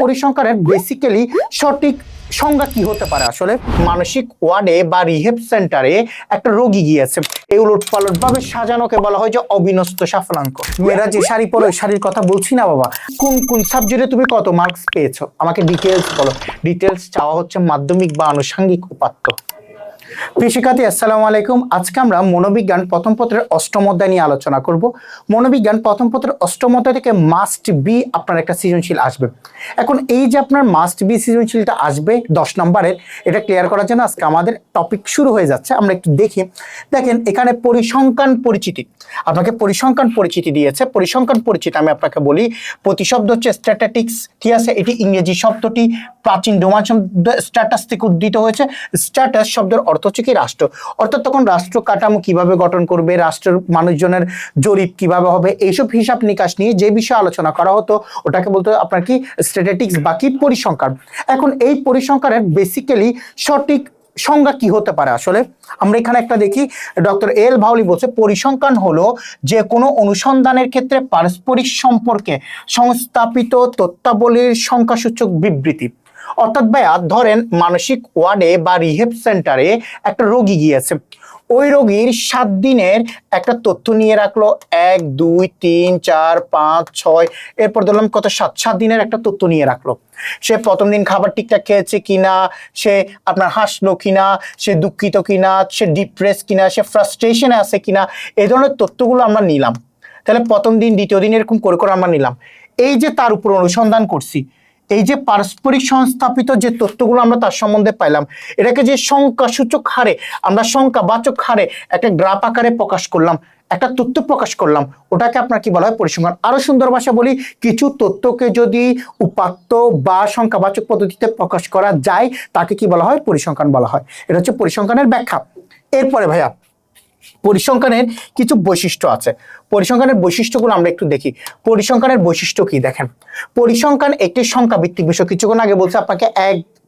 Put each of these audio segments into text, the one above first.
পরিসংখ্যানের বেসিক্যালি সঠিক সংজ্ঞা কি হতে পারে? আসলে মানসিক ওয়ার্ডে বা রিহেব সেন্টারে একটা রোগী গিয়েছে, এই উলটপালট ভাবে সাজানোকে বলা হয় যে অবিন্যস্ত সাফল্যাঙ্ক। মেয়েরা যে শাড়ি পরো, শাড়ির কথা বলছি না বাবা। কোন কোন সাবজেক্টে তুমি কত মার্কস পেয়েছো আমাকে ডিটেলস বলো। ডিটেলস চাওয়া হচ্ছে মাধ্যমিক বা আনুষঙ্গিক উপাত্ত। প্রিয় শিক্ষার্থী, আসসালামু আলাইকুম। আজকে আমরা মনোবিজ্ঞান প্রথম পত্রের অষ্টম অধ্যায় নিয়ে আলোচনা করব। মনোবিজ্ঞান প্রথম পত্রের অষ্টম অধ্যায় থেকে মাস্ট বি আপনার একটা সৃজনশীল আসবে। এখন এই যে আপনার মাস্ট বি সৃজনশীলটা আসবে 10 নম্বরের, এটা ক্লিয়ার করার জন্য আজকে আমাদের টপিক শুরু হয়ে যাচ্ছে। আমরা একটু দেখি। দেখেন এখানে পরিসংখ্যান পরিচিতি, আপনাকে পরিসংখ্যান পরিচিতি দিয়েছে। পরিসংখ্যান পরিচিতি আমি আপনাকে বলি, প্রতিশব্দ হচ্ছে স্ট্যাটিস্টিক্স, ঠিক আছে? এটি ইংরেজি শব্দটি প্রাচীন রোমান শব্দ স্ট্যাটাস থেকে উদ্ধৃত হয়েছে। স্ট্যাটাস শব্দের অর্থ হচ্ছে কি রাষ্ট্র, অর্থাৎ তখন রাষ্ট্র কাঠামো কিভাবে গঠন করবে, রাষ্ট্রের মানুষজনের জরিপ কিভাবে হবে, এইসব হিসাব নিকাশ নিয়ে যে বিষয়ে আলোচনা করা হতো ওটাকে বলতে আপনার কি স্ট্যাটিস্টিক্স বা কি পরিসংখ্যান। এখন এই পরিসংখ্যানের বেসিক্যালি সঠিক সংজ্ঞা কি হতে পারে? আসলে আমরা এখানে একটা দেখি, ডক্টর এল ভাউলি বলছে পরিসংখ্যান হলো যে কোনো অনুসন্ধানের ক্ষেত্রে পারস্পরিক সম্পর্কে সংস্থাপিত তথ্যাবলীর সংখ্যাসূচক বিবৃতি। অর্থাৎ ভাইয়া ধরেন মানসিক ওয়ার্ডে বা রিহেব সেন্টারে একটা রোগী গিয়েছে, ওই রোগীর 7 দিনের একটা তথ্য নিয়ে রাখলো, 1 2 3 4 5 6, এরপর ধরলাম কত 7 দিনের একটা তথ্য নিয়ে রাখলো। সে প্রথম দিন খাবার ঠিকঠাক খেয়েছে কিনা, সে আপনার হাসলো কিনা, সে দুঃখিত কিনা, সে ডিপ্রেস কিনা, সে ফ্রাস্ট্রেশনে আছে কিনা, এই ধরনের তথ্যগুলো আমরা নিলাম। তাহলে প্রথম দিন দ্বিতীয় দিন এরকম করে করে আমরা নিলাম। এই যে তার উপর অনুসন্ধান করছি, এই যে পারস্পরিক সংস্থাপিত যে তথ্যগুলো আমরা তার সম্বন্ধে পাইলাম, এটাকে যে সংখ্যাসূচক হারে আমরা সংখ্যাবাচক হারে একটা গ্রাফ আকারে প্রকাশ করলাম, একটা তথ্য প্রকাশ করলাম, ওটাকে আপনার কি বলা হয়? পরিসংখ্যান। আরো সুন্দর ভাষা বলি, কিছু তথ্যকে যদি উপাত্ত বা সংখ্যাবাচক পদ্ধতিতে প্রকাশ করা যায় তাকে কি বলা হয়? পরিসংখ্যান বলা হয়। এটা হচ্ছে পরিসংখ্যানের ব্যাখ্যা। এরপরে ভাইয়া পরিসংখ্যানের কিছু বৈশিষ্ট্য আছে। পরিসংখ্যানের বৈশিষ্ট্যগুলো আমরা একটু দেখি। পরিসংখ্যানের বৈশিষ্ট্য কি দেখেন, পরিসংখ্যান একটি সংখ্যা ভিত্তিক বিষয়। কিছুক্ষণ আগে বলছে আপনাকে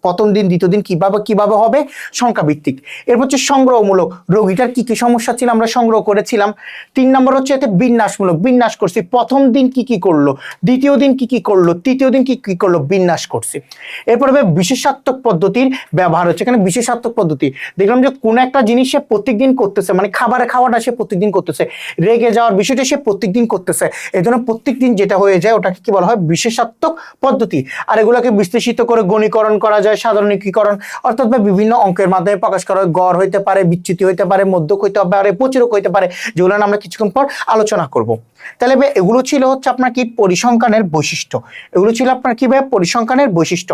প্রথম দিন দ্বিতীয় দিন কিভাবে হবে, সংখ্যা ভিত্তিক। এরপর হচ্ছে সংগ্রহমূলক, রোগীটার কি কি সমস্যা ছিল আমরা সংগ্রহ করেছিলাম। 3 নম্বর হচ্ছে এতে বিন্যাসমূলক, বিন্যাস করছি, প্রথম দিন কি করলো, দ্বিতীয় দিন কি করলো, তৃতীয় দিন কি করলো, বিন্যাস করছি। এরপর বিশেষাত্মক পদ্ধতির ব্যবহার হচ্ছে। এখানে বিশেষাত্মক পদ্ধতি দেখলাম যে কোন একটা জিনিস সে প্রত্যেকদিন করতেছে, মানে খাওয়াটা সে প্রত্যেকদিন করতেছে, রেগে যাওয়ার বিষয়টা সে প্রত্যেকদিন করতেছে, এই জন্য প্রত্যেকদিন যেটা হয়ে যায় ওটাকে কি বলা হয়? বিশেষাত্মক পদ্ধতি। আর এগুলোকে বিশ্লেষিত করে গণীকরণ করা যায়, সাধারণীকরণ, অর্থাৎ বিভিন্ন অঙ্কের মাধ্যমে প্রকাশ করা হয়। গড় হইতে পারে, বিচ্যুতি হইতে পারে, মধ্যক হইতে পারে, প্রচুরক হইতে পারে, যেগুলো আমরা কিছুক্ষণ পর আলোচনা করব। তাহলে এগুলো ছিল হচ্ছে আপনার কি পরিসংখ্যানের বৈশিষ্ট্য। এগুলো ছিল আপনার কি ভাই? পরিসংখ্যানের বৈশিষ্ট্য।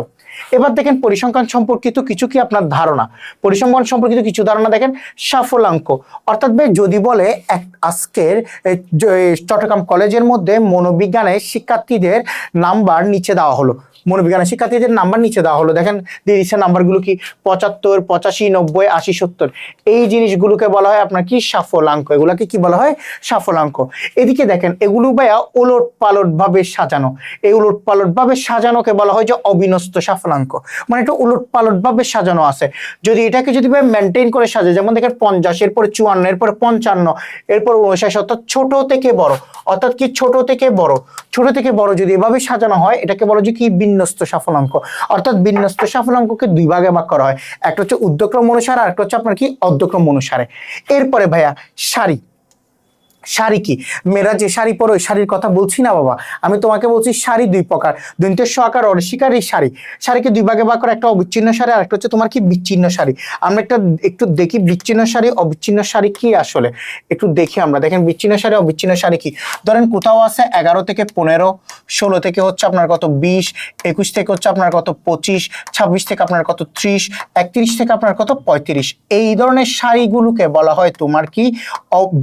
এবার দেখেন পরিসংখ্যান সম্পর্কিত কিছু কি আপনার ধারণা। পরিসংখ্যান সম্পর্কিত কিছু ধারণা দেখেন, সাফল্যাঙ্ক। অর্থাৎ ভাই যদি বলে আজকের চট্টগ্রাম কলেজের মধ্যে মনোবিজ্ঞানের শিক্ষার্থীদের নাম্বার নিচে দেওয়া হলো, মনোবিজ্ঞানের শিক্ষার্থীদের নাম্বার নিচে দেওয়া হলো, দেখেন দিয়েছে নাম্বারগুলো কি 75 85 90 80 70, এই জিনিসগুলোকে বলা হয় আপনার কি? সাফল্যাঙ্ক। এগুলোকে কি বলা হয়? সাফল্যাঙ্ক। এদিকে দেখেন এগুলো ভাইয়া ওলট পালট ভাবে সাজানো, এই উলট পালট ভাবে সাজানোকে বলা হয় যে অবিন্যস্ত সাফল্যাঙ্ক। মানে এটা উলট পালট ভাবে সাজানো আছে। যদি এটাকে যদি ভাই মেনটেন করে সাজায়, যেমন দেখেন 50, এরপরে 54, এরপরে 55, এরপর 59, অর্থাৎ ছোট থেকে বড়, অর্থাৎ কি ছোট থেকে বড় যদি এভাবে সাজানো হয় এটাকে বলা যে কি? বিন্যস্ত সাফল্যাঙ্ক। অর্থাৎ বিন্যস্ত সাফল্যাঙ্ককে 2 ভাগে ভাগ করা হয়, একটা হচ্ছে ঊর্ধ্বক্রম অনুসারে আর একটা হচ্ছে আপনার কি? অর্ধক্রম অনুসারে। এরপরে ভাইয়া শাড়ি। শাড়ি কি? মেয়েরা যে শাড়ি পরো, শাড়ির কথা বলছি না বাবা, আমি তোমাকে বলছি শাড়ি 2 প্রকার, দন্তেশ্ব আকার অরসিকার। এই শাড়িকে 2 ভাগে ভাগ করা, একটা অবিচ্ছিন্ন শাড়ি আর একটা হচ্ছে তোমার কি? বিচ্ছিন্ন শাড়ি। আমরা একটু দেখি বিচ্ছিন্ন শাড়ি অবিচ্ছিন্ন শাড়ি কি আসলে একটু দেখি আমরা। দেখেন বিচ্ছিন্ন শাড়ি অবিচ্ছিন্ন শাড়ি কি। ধরেন কোথাও আছে 11 থেকে 15, 16 থেকে হচ্ছে আপনার কত 20, 21 থেকে হচ্ছে আপনার কত 25, 26 থেকে আপনার কত 30, 31 থেকে আপনার কত 35। এই ধরনের শাড়িগুলোকে বলা হয় তোমার কি?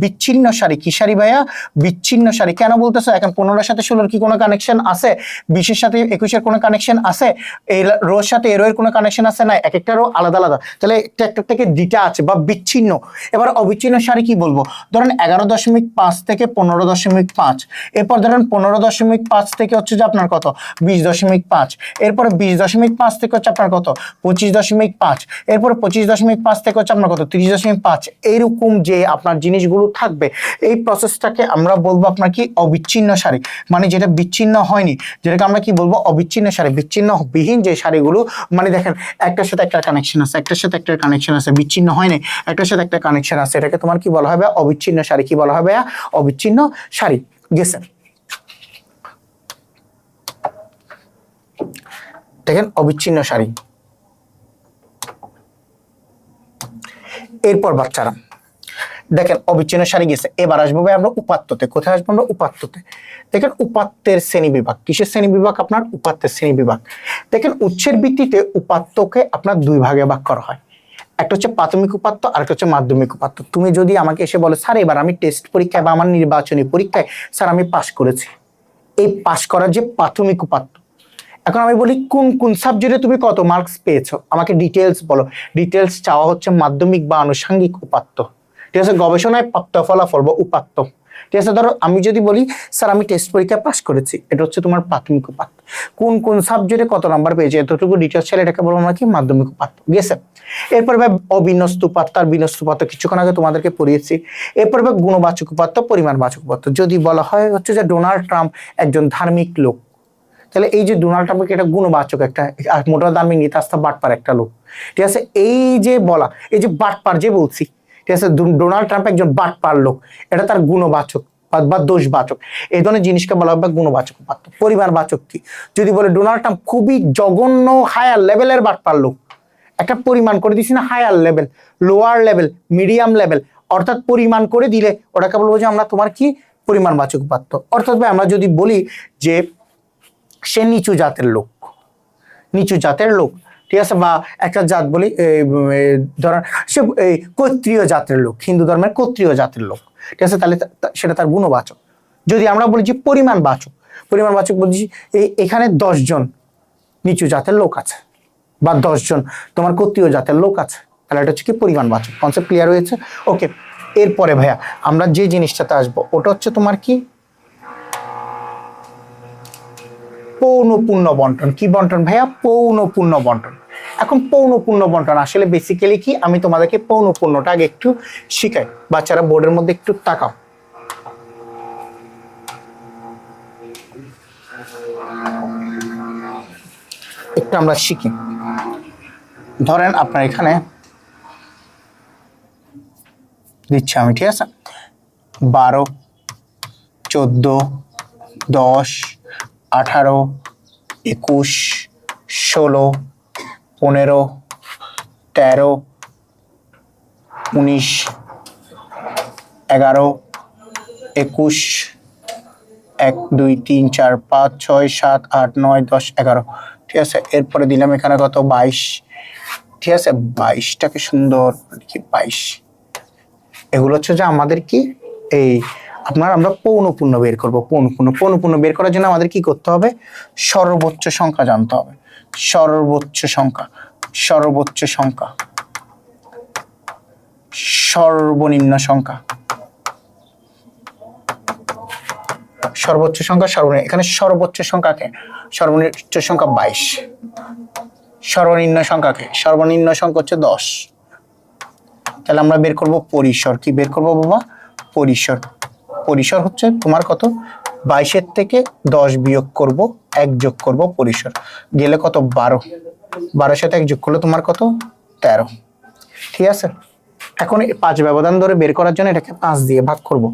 বিচ্ছিন্ন শাড়ি। কি শাড়ি ভাইয়া? বিচ্ছিন্ন শাড়ি। কেন বলতেছে? এখন 15-এর সাথে 16-এর কি কোনো কানেকশন আছে? 20-এর সাথে 21-এর কোনো কানেকশন আছে? এই রোর সাথে এর কোনো কানেকশন আছে? না, এক একটা রো আলাদা আলাদা, তাহলে একটা থেকে দুইটা আছে বা বিচ্ছিন্ন। এবার অবিচ্ছিন্ন শাড়ি কি বলবো? ধরেন 11.5 থেকে 15.5, এরপর ধরেন 15.5 থেকে হচ্ছে যে আপনার কত 20.5, এরপরে 20.5 থেকে হচ্ছে আপনার কত 25.5, এরপরে 25.5 থেকে হচ্ছে আপনার কত 30.5। এইরকম যে আপনার জিনিসগুলো থাকবে, এই প্রসেসটাকে আমরা বলবো আপনার কি অবিচ্ছিন্ন সারি, মানে যেটা বিচ্ছিন্ন হয়নি, যেটাকে আমরা কি বলবো অবিচ্ছিন্ন সারি। বিচ্ছিন্ন বিহীন যে সারিগুলো, মানে দেখেন একটার সাথে একটা কানেকশন আছে, একটার সাথে একটা কানেকশন আছে, বিচ্ছিন্ন হয়নি, একটার সাথে একটা কানেকশন আছে, এটাকে তোমার কি বলা হবে অবিচ্ছিন্ন সারি। কি বলা হবে? অবিচ্ছিন্ন সারি। গেছে? দেখেন অবিচ্ছিন্ন সারি। এরপর বাচ্চারা দেখেন অবিচ্ছিন্ন সারি গেছে, এবার আসবো ভাই আমরা উপাত্ততে। কোথায় আসবো আমরা? উপাত্ততে। দেখেন উপাত্তের শ্রেণী বিভাগ। কিসের শ্রেণী বিভাগ? আপনার উপাত্তের শ্রেণী বিভাগ। দেখেন উৎসের ভিত্তিতে উপাত্তকে আপনার দুই ভাগে ভাগ করা হয়। একটা হচ্ছে প্রাথমিক উপাত্ত আর একটা হচ্ছে মাধ্যমিক উপাত্ত। তুমি যদি আমাকে এসে বলো স্যার এবার আমি টেস্ট পরীক্ষায় বা আমার নির্বাচনী পরীক্ষায় স্যার আমি পাশ করেছি, এই পাশ করার যে প্রাথমিক উপাত্ত, এখন আমি বলি কোন কোন সাবজেক্টে তুমি কত মার্কস পেয়েছো, আমাকে ডিটেলস বলো। ডিটেলস চাওয়া হচ্ছে মাধ্যমিক বা আনুষঙ্গিক উপাত্ত। ঠিক আছে? গবেষণায় প্রাপ্ত ফলাফল বা উপাত্ত। ঠিক আছে? ধরো আমি যদি বলি স্যার আমি টেস্ট পরীক্ষায় পাশ করেছি, এটা হচ্ছে তোমার প্রাথমিক উপাত্ত। কোন কোন সাবজেক্টে কত নাম্বার পেয়েছে এতটুকু ডিটেলস চাইলে এটাকে বলবো আমরা কি? মাধ্যমিক উপাত্ত। গেছে? এরপর ভাই অবিন্যস্ত উপাত্ত আর বিন্যস্ত উপাত্ত কিছুক্ষণ আগে তোমাদেরকে পড়িয়েছি। এরপর ভাই গুণবাচক উপাত্ত, পরিমাণবাচক উপাত্ত। যদি বলা হয় হচ্ছে যে ডোনাল্ড ট্রাম্প একজন ধার্মিক লোক, তাহলে এই যে ডোনাল্ড ট্রাম্পকে এটা গুণবাচক একটা, মোটা দামি নেতা বাটপার একটা লোক। ঠিক আছে? এই যে বলা, এই যে বাটপার যে বলছি, ঠিক আছে, ডোনাল্ড ট্রাম্প একজন বাটপার লোক, এটা তার গুণবাচক বা দোষবাচক। এই ধরনের জিনিসকে বলা হবে গুণবাচক উপাত্ত। পরিমাণবাচক কি? যদি বলে ডোনাল্ড ট্রাম্প খুবই জঘন্য হায়ার লেভেলের বাটপার লোক, একটা পরিমাণ করে দিছি না, higher level, lower level, medium level, অর্থাৎ পরিমাণ করে দিলে ওটাকে বলবো যে আমরা তোমার কি? পরিমাণবাচক উপাত্ত। অর্থাৎ ভাই আমরা যদি বলি যে সে নিচু জাতের লোক, নিচু জাতের লোক, ঠিক আছে, বা একটা জাত বলি ধরেন সে ক্ষত্রিয় জাতের লোক, হিন্দু ধর্মের ক্ষত্রিয় জাতের লোক, ঠিক আছে, তাহলে সেটা তার গুণবাচক। যদি আমরা বলি যে পরিমাণবাচক, পরিমাণবাচক বলছি এখানে 10 জন নিচু জাতের লোক আছে বা 10 জন তোমার ক্ষত্রিয় জাতের লোক আছে, তাহলে এটা হচ্ছে কি? পরিমাণবাচক। কনসেপ্ট ক্লিয়ার হয়েছে? ওকে। এরপরে ভাইয়া আমরা যে জিনিসটাতে আসবো ওটা হচ্ছে তোমার কি? পৌনঃপুন্য বন্টন। কি বন্টন ভাইয়া? পৌনঃপুন্য বন্টন। এখন পৌনঃপুন্য বন্টন আসলে বেসিক্যালি কি? আমি তোমাদেরকে পৌনঃপুন্যটা আগে একটু শিখাই। বাচ্চারা বোর্ডের মধ্যে একটু তাকাও। একটু আমরা শিখি। ধরেন আপনার এখানে দিচ্ছি আমি, ঠিক আছে, 12, 14, 10, 18, 21, 16, 15, 13, 19, 11, 21, 1, 2, 3, 4, 5, 6, 7, 8, 9, 10, 11, ঠিক আছে। এরপরে দিলাম এখানে কত? 22, ঠিক আছে। 22টাকে সুন্দর লিখি 22। এগুলো হচ্ছে যে আমাদের কি এই আমরা পৌনঃপুন্য বের করবো। পৌনঃপুন্য বের করার জন্য আমাদের কি করতে হবে? সর্বোচ্চ সংখ্যা জানতে হবে। সর্বোচ্চ সংখ্যা, সর্বোচ্চ সংখ্যা, সর্বনিম্ন সংখ্যা, সর্বোচ্চ সংখ্যা, সর্বনিম্ন। এখানে সর্বোচ্চ সংখ্যাকে, সর্বনিম্ন সংখ্যা 22, সর্বনিম্ন সংখ্যাকে, সর্বনিম্ন সংখ্যা হচ্ছে 10। তাহলে আমরা বের করব পরিসর। কি বের করব বাবা? পরিসর। পরিসর হচ্ছে তোমার কত? 22-এর থেকে 10 বিয়োগ করব, 1 যোগ করব, পরিসর গেলে কত? 12। 12-এর সাথে 1 যোগ করলে তোমার কত? 13। ঠিক আছে। এখন এই 5 ব্যবধান ধরে বের করার জন্য এটাকে 5 দিয়ে ভাগ করব।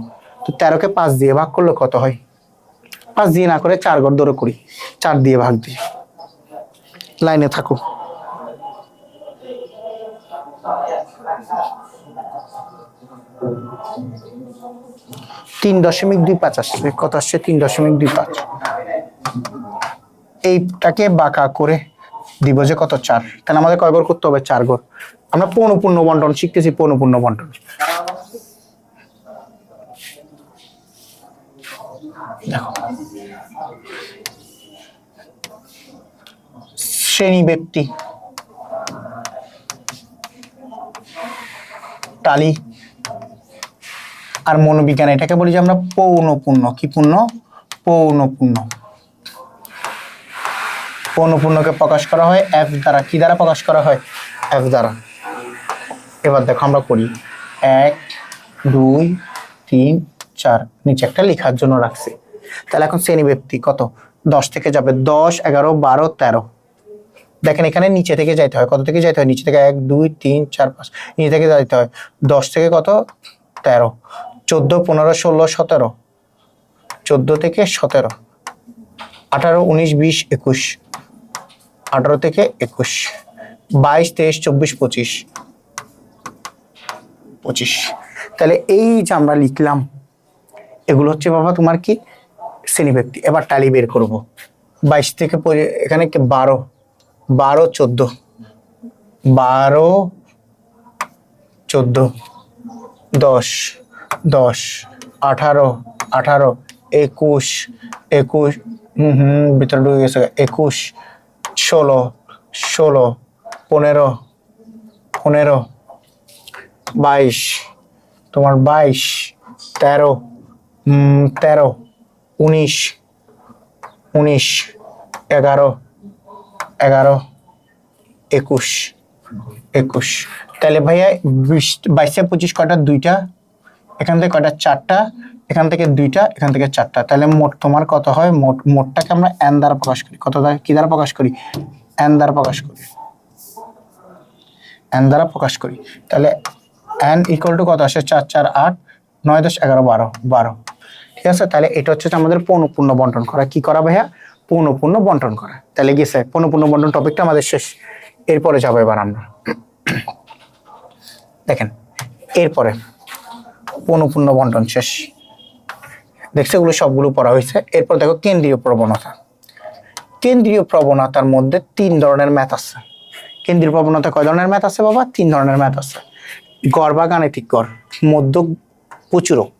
তো 13কে 5 দিয়ে ভাগ করলে কত হয়? 5 দিয়ে না করে 4 ঘর ধরে করি, 4 দিয়ে ভাগ দিই। লাইনে থাকো। 3.25 আসছে। কত আসছে? 3.25। এইটাকে বাঁকা করে দিব যে কত? 4। তাহলে আমাদের কয় ঘর করতে হবে? 4 ঘর। আমরা পৌনঃপুন্য বন্টন শিখতেছি। পৌনঃপুন্য বন্টন দেখো, শ্রেণী ব্যক্তি, টালি আর মনোবিজ্ঞান, এটাকে বলি যে আমরা পৌনঃপুন্য। কি পূর্ণ? পৌনঃপুন্য। পৌনঃপুন্যকে প্রকাশ করা হয় এফ দ্বারা। কি দ্বারা প্রকাশ করা হয়? এফ দ্বারা। এবার দেখো আমরা করি 1, 2, 3, 4 নিচে একটা লেখার জন্য রাখছি। তাহলে এখন শ্রেণী ব্যক্তি কত 10 থেকে যাবে 10 11 12 13। দেখেন এখানে নিচে থেকে যাইতে হয়, কত থেকে যাইতে হয় নিচে থেকে 1 2 3 4 5 নিচে থেকে যাইতে হয় 10 থেকে কত 13 14 15 16 17 14 থেকে 17 18 19 20 21 18 থেকে 21 22 23 24 25 25। তাহলে এই যে আমরা লিখলাম এগুলো হচ্ছে বাবা তোমার কি শ্রেণী ব্যক্তি। এবার টালি বের করব 22 থেকে এখানে কি 12 12 14 12 14 10 10 18 18 21 21 ভিতরে ঢুকে গেছে 21 16 16 15 15 22 তোমার 22 13 13 19 19 11 11 21 21। তাহলে ভাইয়া 22 25 কয়টা 2টা, এখান থেকে কয়টা 4টা, এখান থেকে 2টা, এখান থেকে 4টা। তাহলে মোট তোমার কত হয়, মোটটাকে আমরা n দ্বারা প্রকাশ করি। কত দ্বারা কি দ্বারা প্রকাশ করি, n দ্বারা প্রকাশ করি, n দ্বারা প্রকাশ করি। তাহলে n ইকুয়াল টু কত আসে 4 4 8 9 10 11 12 12। ঠিক আছে, তাহলে এটা হচ্ছে আমাদের পৌনঃপুন্য বন্টন করা। কি করা ভাইয়া, পৌনঃপুন্য বন্টন করা। তাহলে গেছে পৌনঃপুন্য বন্টন টপিকটা আমাদের শেষ। এরপরে যাবো এবার আমরা দেখেন, এরপরে পৌনঃপুন্য বন্টন শেষ, দেখছে এগুলো সবগুলো পড়া হয়েছে। এরপর দেখো কেন্দ্রীয় প্রবণতা। কেন্দ্রীয় প্রবণতার মধ্যে 3 ধরনের ম্যাথ আছে। কেন্দ্রীয় প্রবণতা কয় ধরনের ম্যাথ আছে বাবা, 3 ধরনের ম্যাথ আছে। গড় বা গাণিতিক গড়, মধ্যক, প্রচুরক।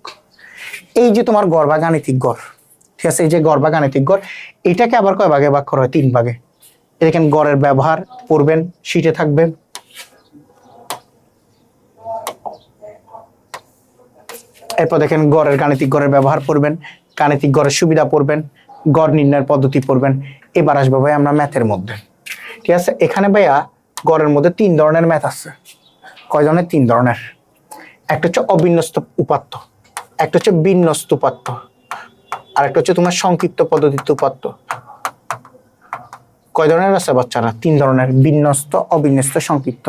এই যে তোমার গড় বা গাণিতিক গড়, ঠিক আছে, এই যে গড় বা গাণিতিক গড়, এটাকে আবার কয় ভাগে ভাগ করা হয়, 3 ভাগে। দেখেন গড়ের ব্যবহার পড়বেন, শীটে থাকবে। এরপর দেখেন গড়ের গাণিতিক গড়ের ব্যবহার পড়বেন, গাণিতিক গড়ের সুবিধা পড়বেন, গড় নির্ণয়ের পদ্ধতি পড়বেন। এবার আসবো ভাই আমরা ম্যাথের মধ্যে। ঠিক আছে, এখানে ভাইয়া গড়ের মধ্যে 3 ধরনের ম্যাথ আছে। কয় ধরনের, 3 ধরনের। একটা হচ্ছে অবিন্যস্ত উপাত্ত, একটা হচ্ছে বিন্যস্ত উপাত্ত, আর একটা হচ্ছে তোমার সংক্ষিপ্ত পদ্ধতিতে উপাত্ত। কয় ধরনের আছে বাচ্চারা, 3 ধরনের। বিন্যস্ত, অবিন্যস্ত, সংক্ষিপ্ত।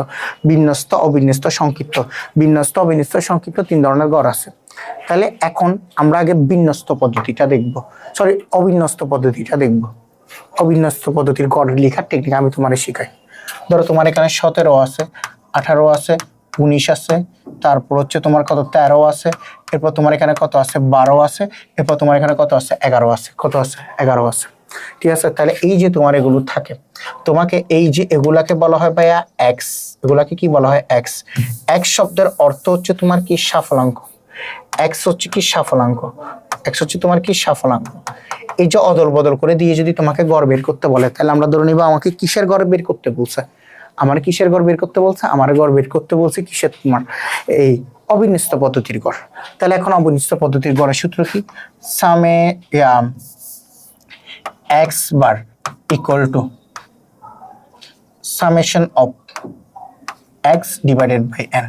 বিন্যস্ত, অবিন্যস্ত, সংক্ষিপ্ত। বিন্যস্ত, অবিন্যস্ত, সংক্ষিপ্ত 3 ধরনের গড় আছে। তাহলে এখন আমরা আগে বিন্যস্ত পদ্ধতিটা দেখব, সরি অবিন্যস্ত পদ্ধতিটা দেখব। অবিন্যস্ত পদ্ধতির গড় লেখার টেকনিক আমি তোমার শিখাই। ধরো তোমার এখানে 17 আছে, 18 আছে, 19 আছে, তারপর হচ্ছে তোমার কত 13 আছে, এরপর তোমার এখানে কত আছে 12 আছে, এরপর তোমার এখানে কত আছে 11 আছে, কত আছে 11 আছে। ঠিক আছে, তাহলে এই যে তোমার এগুলো থাকে, তোমাকে এই যে এগুলাকে বলা হয় ভাইয়া এক্স। এগুলাকে কি বলা হয়, এক্স। এক্স শব্দের অর্থ হচ্ছে তোমার কি সাফলাঙ্ক। এক্স হচ্ছে কি সাফলাঙ্ক, এক্স হচ্ছে তোমার কি সাফলাঙ্ক। এই যে অদল বদল করে দিয়ে যদি তোমাকে গড় বের করতে বলে, তাহলে আমরা ধরে নিব আমাকে কিসের গড় বের করতে বলছে, আমার কিসের গড় বের করতে বলছে, আমার গড় বের করতে বলছে কিসের, তোমার এই অবিন্যস্ত পদ্ধতির গড়। তাহলে এখন অবিন্যস্ত পদ্ধতির গড়ের সূত্র কি, সামে x bar equal to summation of x divided by n.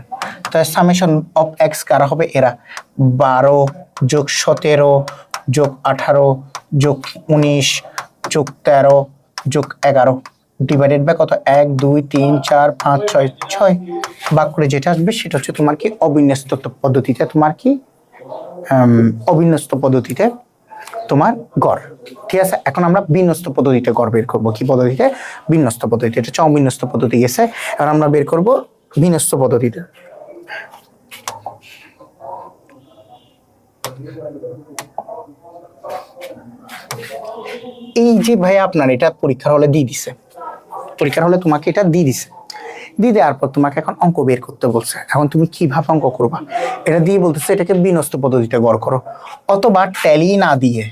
তাহলে সামেশন অফ এক্স কারা হবে, এরা 12 যোগ 17 যোগ 18 যোগ 19 যোগ 13 যোগ 11 ডিভাইডেড বাই কত 1 2 3 4 5 6 6 ভাগ করে যেটা আসবে সেটা হচ্ছে তোমার কি অবিন্যস্ত পদ্ধতিতে তোমার কি অবিন্যস্ত পদ্ধতিতে তোমার গড়। ঠিক আছে, এখন আমরা বিন্যস্ত পদ্ধতিতে গড় বের করব। কি পদ্ধতিতে, বিন্যস্ত পদ্ধতিতে। এটা হচ্ছে অবিন্যস্ত পদ্ধতি গেছে, এখন আমরা বের করব বিন্যস্ত পদ্ধতিতে। এই যে ভাই আপনার এটা পরীক্ষার হলে দিয়ে দিছে, পরীক্ষার হলে তোমাকে এটা দিয়ে দিছে, দিয়ে দেওয়ার পর তোমাকে এখন অঙ্ক বের করতে বলছে। এখন তুমি কিভাবে অঙ্ক করবা, এটা দিয়ে বলতেছে এটাকে বিন্যস্ত পদ্ধতিতে গড় করো, অথবা ট্যালি না দিয়ে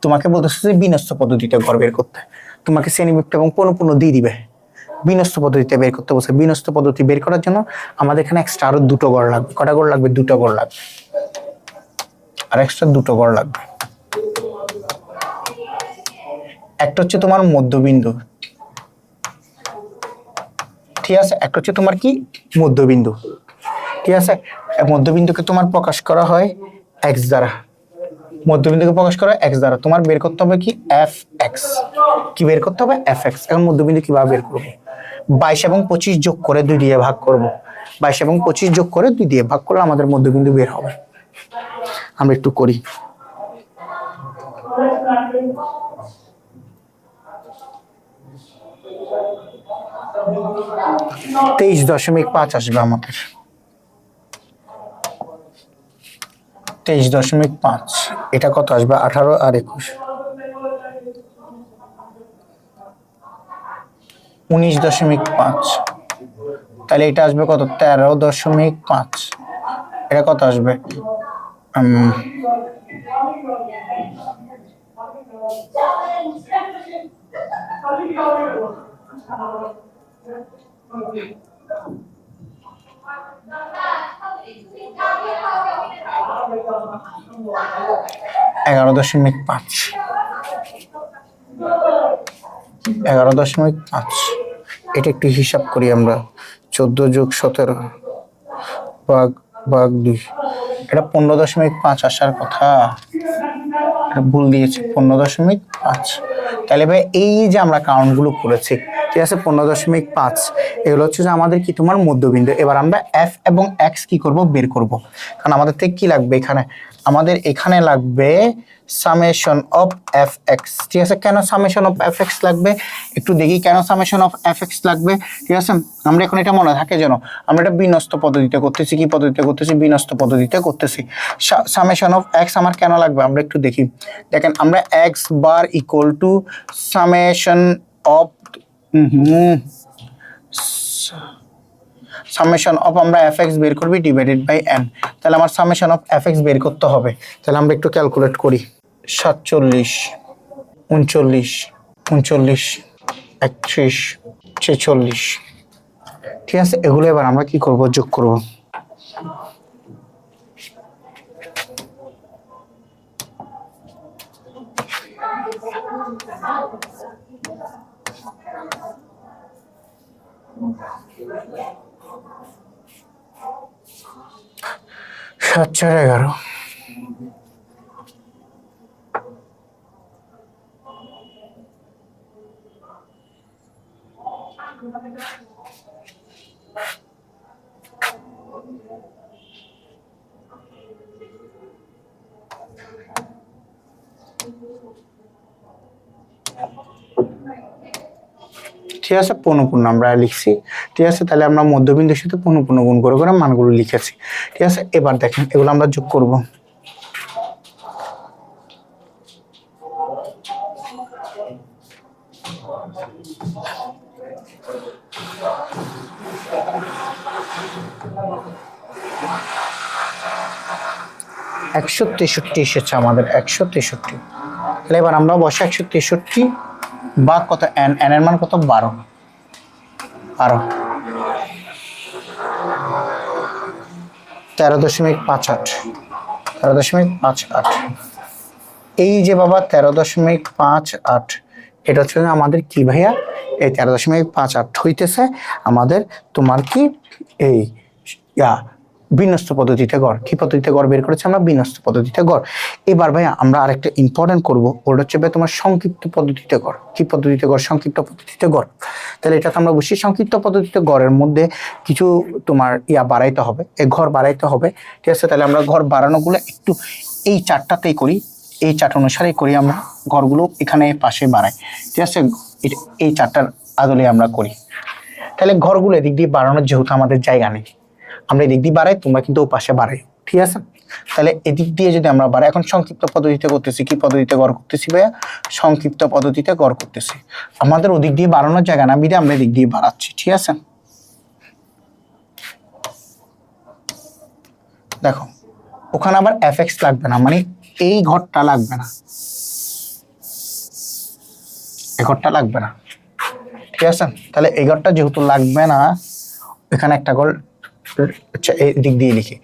তোমাকে বলতেছে যে বিন্যস্ত পদ্ধতিতে গড় বের করতে। তোমাকে শ্রেণীবিভাগ এবং পৌনঃপুন্য দিয়ে দিবে, বিন্যস্ত পদ্ধতিতে বের করতে বলছে। বিন্যস্ত পদ্ধতি বের করার জন্য আমাদের এখানে এক্সট্রা আরো 2টো গড় লাগবে। কটা গড় লাগবে, 2টো গড় লাগবে, আর এক্সট্রা 2টো গড় লাগবে। একটা হচ্ছে তোমার মধ্যবিন্দু, ঠিক আছে, একটা হচ্ছে তোমার কি মধ্যবিন্দু। ঠিক আছে, মধ্যবিন্দুকে তোমার প্রকাশ করা হয় এক্স দ্বারা। মধ্যবিন্দুকে প্রকাশ করো এক্স দ্বারা, তোমার বের করতে হবে কি এফ এক্স, কি বের করতে হবে এফ এক্স। এখন মধ্যবিন্দু কিভাবে বের করব, 22 এবং 25 যোগ করে 2 দিয়ে ভাগ করব, 22 এবং 25 যোগ করে 2 দিয়ে ভাগ করলে আমাদের মধ্যবিন্দু বের হবে। আমরা একটু করি, 23.5 আসবে আমাদের, 23.5, এটা কত আসবে 18 আর 21, 19.5, তাহলে এটা আসবে কত 13.5, এটা কত আসবে এগারো দশমিক পাঁচ, 11.5, এটা একটু হিসাব করি আমরা, 14 যোগ 17 ভাগ 2, এটা 15.5 আসার কথা, ভুল দিয়েছি 15.5। তাহলে ভাই এই যে আমরা কাউন্ট গুলো করেছি, ঠিক আছে, 15.5 এগুলো হচ্ছে যে আমাদের কি তোমার মধ্যবিন্দু। এবার আমরা এফ এবং এক্স কি করব বের করব, কারণ আমাদের থেকে কি লাগবে এখানে, আমাদের এখানে লাগবে সামেশন অফ এফ এক্স, ঠিক আছে। কেন সামেশন অফ এফ এক্স লাগবে একটু দেখি, কেন সামেশন অফ এফ এক্স লাগবে, ঠিক আছে। আমরা এখন এটা মনে থাকে যেন আমরা এটা বিন্যস্ত পদ্ধতিতে করতেছি, কি পদ্ধতিতে করতেছি, বিন্যস্ত পদ্ধতিতে করতেছি। সামেশন অফ এক্স আমার কেন লাগবে আমরা একটু দেখি, দেখেন আমরা x bar equal to summation of summation of আমরা এফ এক্স বের করবি ডিভাইডেড বাই এন, তাহলে আমার সামেশন অফ এফ এক্স বের করতে হবে। তাহলে আমরা একটু ক্যালকুলেট করি, 47, 39, 39, 31, 46, ঠিক আছে। এগুলো এবার আমরা কি করব, যোগ করব। সাত 4 11, ঠিক আছে, পূর্ণ আমরা লিখছি, ঠিক আছে। তাহলে আমরা মধ্যবিন্দুর সাথে পূর্ণ গুণ করে করে মানগুলো লিখেছি, ঠিক আছে। এবার দেখেন এগুলো আমরা যোগ করব, একশো 63 এসেছে আমাদের, 163। তাহলে এবার আমরা বসে 163 বা কত এন, এন এর মান কত 12, 13.58, 13.58। এই যে বাবা 13.58, এটা হচ্ছে আমাদের কি ভাইয়া, এই 13.58 হইতেছে আমাদের তোমার কি এই বিন্যস্ত পদ্ধতিতে গড়। কি পদ্ধতিতে গড় বের করেছে আমরা, বিন্যস্ত পদ্ধতিতে গড়। এবার ভাইয়া আমরা আরেকটা ইম্পর্টেন্ট করব, ওটা হচ্ছে ভাই তোমার সংক্ষিপ্ত পদ্ধতিতে গড়। কি পদ্ধতিতে গড়, সংক্ষিপ্ত পদ্ধতিতে গড়। তাহলে এটা তো আমরা বুঝছি সংক্ষিপ্ত পদ্ধতিতে গড়ের মধ্যে কিছু তোমার বাড়াইতে হবে, এই ঘর বাড়াইতে হবে, ঠিক আছে। তাহলে আমরা ঘর বাড়ানোগুলো একটু এই চারটাতেই করি, এই চার্ট অনুসারেই করি আমরা ঘরগুলো, এখানে পাশে বাড়াই, ঠিক আছে। এই চারটার আদলে আমরা করি। তাহলে ঘরগুলো এদিক দিয়ে বাড়ানোর যেহেতু আমাদের জায়গা নেই, আমরা এদিক দিয়ে বাড়াই, তোমরা কিন্তু ও পাশে বাড়াই, ঠিক আছে। তাহলে এদিক দিয়ে যদি আমরা বাড়াই, এখন সংক্ষিপ্ত পদ্ধতিতে করতেছি, কি পদ্ধতিতে গড় করতেছি ভাইয়া, সংক্ষিপ্ত পদ্ধতিতে গড় করতেছি। আমাদের ওদিক দিয়ে বাড়ানোর জায়গা না বিধে আমরা এদিক দিয়ে বাড়াচ্ছি, ঠিক আছে। দেখো ওখানে আবার এফ এক্স লাগবে না, মানে এই ঘরটা লাগবে না, এই ঘরটা লাগবে না, ঠিক আছে। তাহলে এই ঘরটা যেহেতু লাগবে না, এখানে একটা ঘর আচ্ছা এই দিক দিয়ে লিখি।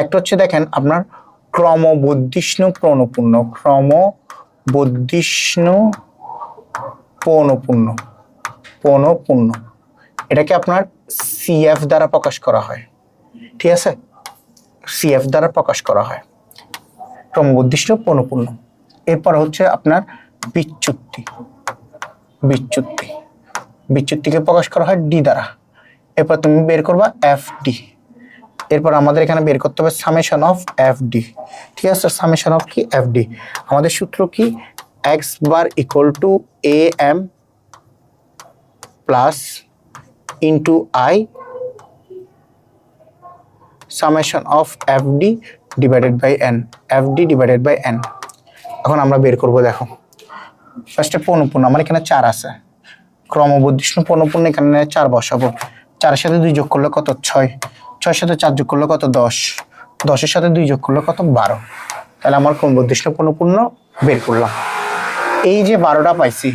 একটা হচ্ছে দেখেন আপনার ক্রমবর্ধিষ্ণু পৌনঃপুন্য, ক্রমবর্ধিষ্ণু পৌনঃপুন্য, এটাকে আপনার সিএফ দ্বারা প্রকাশ করা হয়, ঠিক আছে, সিএফ দ্বারা প্রকাশ করা হয়, ক্রমবর্ধিষ্ণ পৌনঃপুন্য। এরপর হচ্ছে আপনার বিচ্যুতি। বিচ্যুতি বিচ্যুতিকে প্রকাশ করা হয় ডি দ্বারা। এরপর তুমি বের করবা এফ ডি। এরপর আমাদের এখানে বের করতে হবে সামেশন অফ এফ ডি। ঠিক আছে, সামেশন অফ কি এফ ডি। আমাদের সূত্র কি X bar equal to A M plus into I summation of F D divided by N. F D divided by N. এখন আমরা বের করব, দেখো ফার্স্টে পৌনঃপুন্য আমার এখানে 4 আছে, ক্রমবর্ধিষ্ণু পৌনঃপুন্য এখানে 4 বসাবো। 4-এর সাথে 2 যোগ করলে কত 6, 6-এর সাথে 4 যোগ করলে কত 10, 10-এর সাথে 2 যোগ করলে কত 12। তাহলে আমার ক্রমবর্ধিষ্ণু পৌনঃপুন্য বের করলাম। এই যে 12টা পাইছি,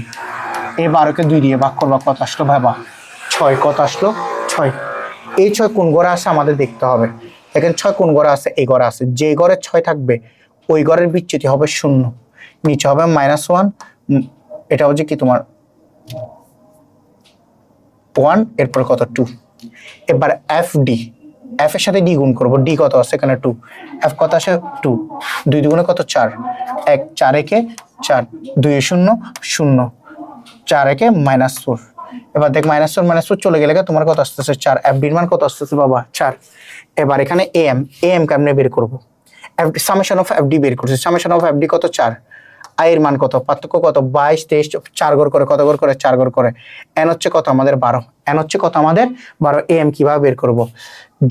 এই 12কে 2 দিয়ে ভাগ করবা, কত আসলো ভাবা 6। কত আসলো 6। এই 6 কোন ঘরে আছে আমাদের দেখতে হবে। এখানে 6 কোন ঘরে আছে, এই ঘরে আছে। যে ঘরে 6 থাকবে ওই ঘরের বিচ্যুতি হবে 0, নিচে হবে -1, এটা হচ্ছে কি তোমার 1, এরপর কত 2। এবার এফ ডি, এফ এর সাথে ডি গুণ করবো, ডি কত আছে এখানে 2, এফ কত আসে 2, 2 দুগুণে কত 4, 1 4 একে 4, 2 0 0, 4 একে -4। এবার দেখ -4 চলে গেলে তোমার কত আসতেছে 4, এফ ডির মান কত আসতেছে বাবা 4। এবার এখানে এম, এম কেমনে বের করবো, সামেশন অফ এফ ডি বের করছি। সামেশন অফ এফ ডি কত 4, আই এর মান কত, পার্থক্য কত 22 23, 4 ঘর করে কত ঘর করে 4 ঘর করে। এন হচ্ছে কত আমাদের 12, এন হচ্ছে কত আমাদের 12। এম কিভাবে বের করব,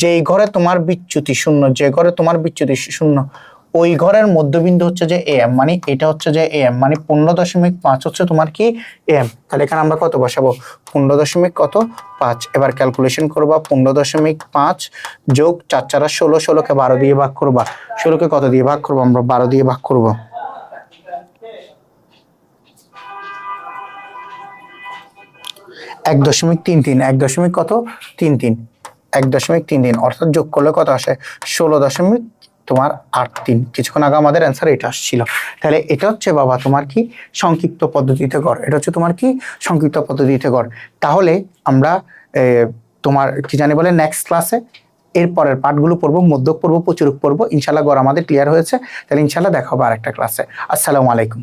যেই ঘরে তোমার বিচ্যুতি 0, যে ঘরে তোমার বিচ্যুতি 0 ওই ঘরের মধ্যবিন্দু হচ্ছে যে এম, মানে এটা হচ্ছে যে এম, মানে 15.5 হচ্ছে তোমার কি এম। তাহলে এখানে আমরা কত বসাবো 15.5। এবার ক্যালকুলেশন করবা, 15.5 যোগ 4 4 16, 16কে 12 দিয়ে ভাগ করবা, 16কে কত দিয়ে ভাগ করবো আমরা 12 দিয়ে ভাগ করবো। 1.33, 1 কত 33, 1.33 অর্থাৎ যোগ করলে কত আসে 16.83। কিছুক্ষণ আগে আমাদের অ্যান্সার এটা আসছিল। তাহলে এটা হচ্ছে বাবা তোমার কি সংক্ষিপ্ত পদ্ধতিতে গড়, এটা হচ্ছে তোমার কি সংক্ষিপ্ত পদ্ধতিতে গড়। তাহলে আমরা তোমার কি জানি বলে নেক্সট ক্লাসে এর পরের পার্টগুলো পড়বো, মধ্যক পড়বো, প্রচুরক পড়বো। ইনশাল্লাহ গড় আমাদের ক্লিয়ার হয়েছে। তাহলে ইনশাল্লাহ দেখা হবে আরেকটা ক্লাসে। আসসালামু আলাইকুম।